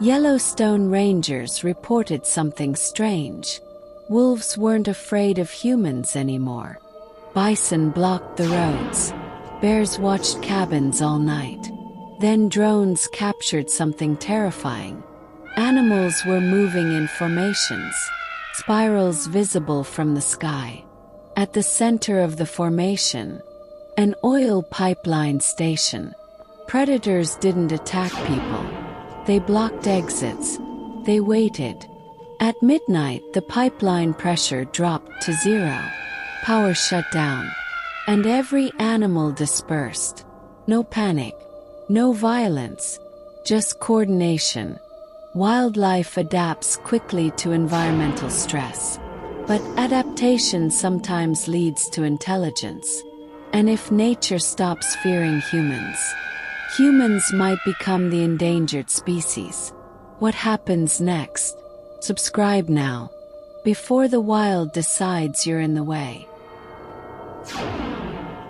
Yellowstone rangers reported something strange. Wolves weren't afraid of humans anymore. Bison blocked the roads. Bears watched cabins all night. Then drones captured something terrifying. Animals were moving in formations, spirals visible from the sky. At the center of the formation, an oil pipeline station. Predators didn't attack people. They blocked exits. They waited. At midnight, the pipeline pressure dropped to zero. Power shut down. And every animal dispersed. No panic. No violence. Just coordination. Wildlife adapts quickly to environmental stress. But adaptation sometimes leads to intelligence. And if nature stops fearing humans, humans might become the endangered species. What happens next? Subscribe now, before the wild decides you're in the way.